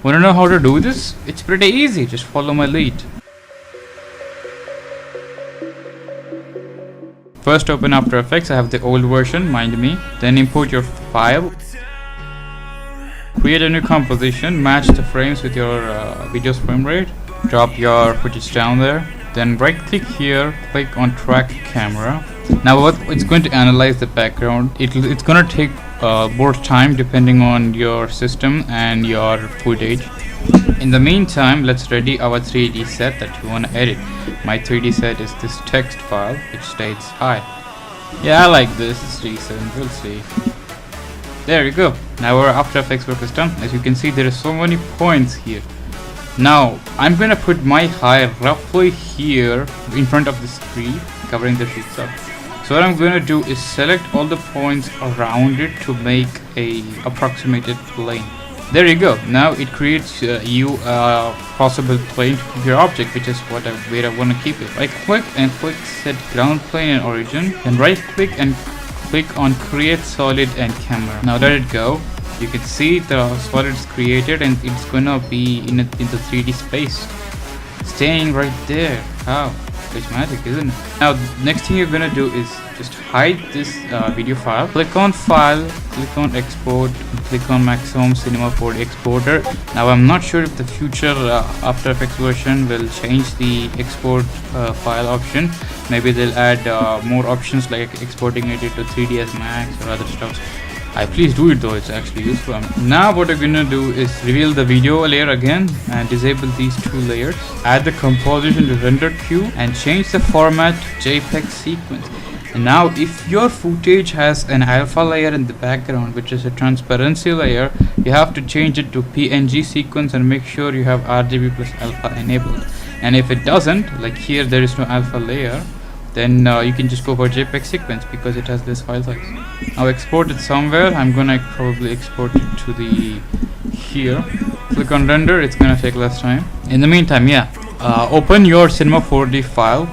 Wanna know how to do this? It's pretty easy, just follow my lead. First open After Effects, I have the old version, mind me. Then import your file. Create a new composition, match the frames with your video's frame rate. Drop your footage down there. Then right click here, click on track camera. Now what it's going to analyze the background. It's going to take more time depending on your system and your footage. In the meantime, let's ready our 3D set that you want to edit. My 3D set is this text file which states hi. Yeah, I like this, it's decent, we'll see. There you go. Now our After Effects work is done. As you can see, there are so many points here. Now I'm gonna put my hi roughly here in front of the screen, covering the sheets up. So what I'm gonna do is select all the points around it to make a approximated plane. There you go. Now it creates you a possible plane to keep your object, which is where I want to keep it. Right click and click set ground plane and origin, and right click and click on create solid and camera. Now let it go. You can see the solid is created and it's gonna be in the 3D space, staying right there. How? It's magic, isn't it? Now next thing you're gonna do is just hide this video file. Click on file, click on export, click on maximum cinema 4D exporter. Now I'm not sure if the future After Effects version will change the export file option. Maybe they'll add more options like exporting it to 3ds Max or other stuff. Please do it though, it's actually useful. Now what we're gonna do is reveal the video layer again and disable these two layers. Add the composition to render queue and change the format to JPEG sequence. And now if your footage has an alpha layer in the background, which is a transparency layer, you have to change it to PNG sequence and make sure you have RGB plus alpha enabled. And if it doesn't, like here there is no alpha layer, then you can just go for JPEG sequence because it has this file size. Now export it somewhere. I'm gonna probably export it to the here. Click on render, it's gonna take less time. In the meantime, open your Cinema 4D file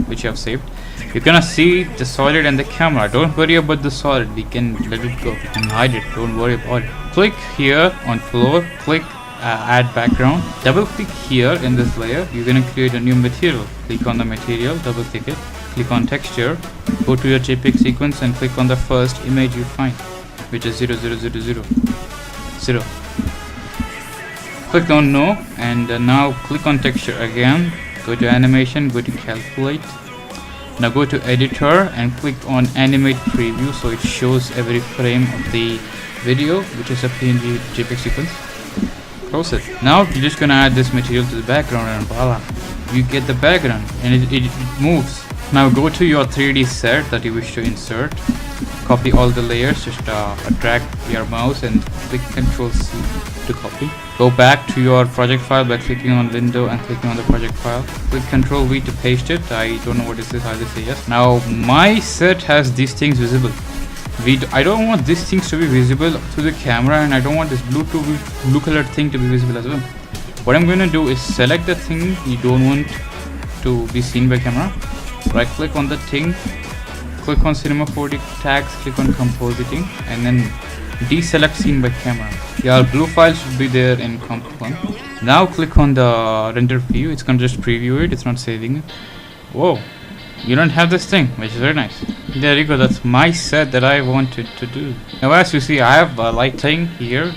which you have saved. You're gonna see the solid and the camera. Don't worry about the solid, we can let it go, we can hide it, don't worry about it. Click here on floor, click add background, double click here in this layer. You're gonna create a new material. Click on the material, double click it, click on texture, go to your JPEG sequence and click on the first image you find, which is 00000. Click on no, and now click on texture again, go to animation, go to calculate. Now go to editor and click on animate preview so it shows every frame of the video, which is a PNG JPEG sequence. Close it. Now you're just gonna add this material to the background and voila, you get the background and it moves. Now go to your 3D set that you wish to insert, copy all the layers, just drag your mouse and click Ctrl C to copy. Go back to your project file by clicking on window and clicking on the project file. Click Ctrl V to paste it. I don't know what is this, I'll just say yes. Now my set has these things visible. I don't want these things to be visible to the camera, and I don't want this blue colored thing to be visible as well. What I'm going to do is select the thing you don't want to be seen by camera. Right click on the thing, click on Cinema 4D tags, click on compositing, and then deselect scene by camera. Your blue file should be there in comp 1. Now click on the render view. It's gonna just preview it, it's not saving it. Whoa, you don't have this thing, which is very nice. There you go, that's my set that I wanted to do. Now as you see, I have a lighting here.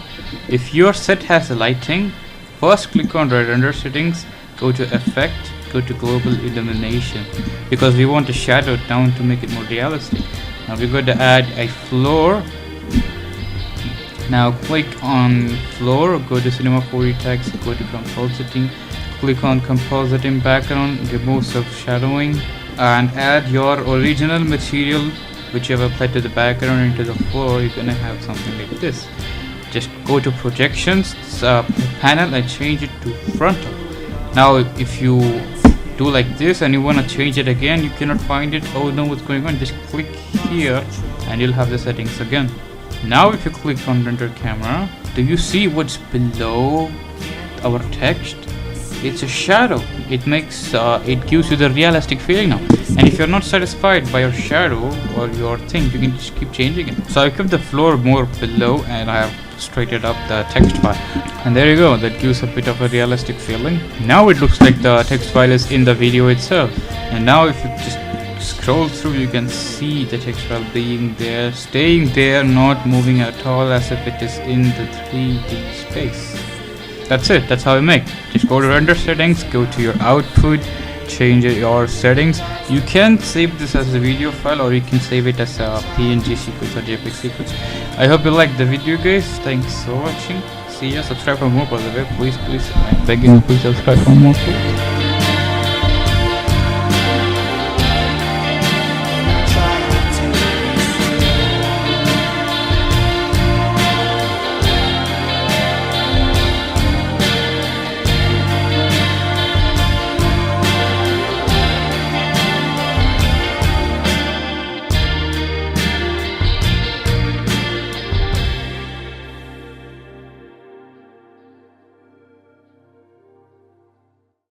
If your set has a lighting, first click on render settings, go to effect, go to global illumination, because we want to shadow it down to make it more realistic. Now we're going to add a floor. Now click on floor, go to Cinema 4D tags, go to compositing, click on compositing background, remove self-shadowing, and add your original material which you have applied to the background into the floor. You're gonna have something like this. Just go to projections panel and change it to frontal. Now if you do like this and you want to change it again, you cannot find it, oh no, what's going on, just click here and you'll have the settings again. Now if you click on render camera, do you see what's below our text? It's a shadow. It makes it gives you the realistic feeling now. And if you're not satisfied by your shadow or your thing, you can just keep changing it. So I kept the floor more below and I have straightened up the text file. And there you go, that gives a bit of a realistic feeling. Now it looks like the text file is in the video itself. And now if you just scroll through, you can see the text file being there, staying there, not moving at all, as if it is in the 3D space. That's it, that's how you make. Just go to render settings, go to your output, change your settings. You can save this as a video file, or you can save it as a PNG sequence or JPEG sequence. I hope you liked the video, guys. Thanks for watching. See ya. Subscribe for more, by the way. Please, I'm begging you, please subscribe for more, please.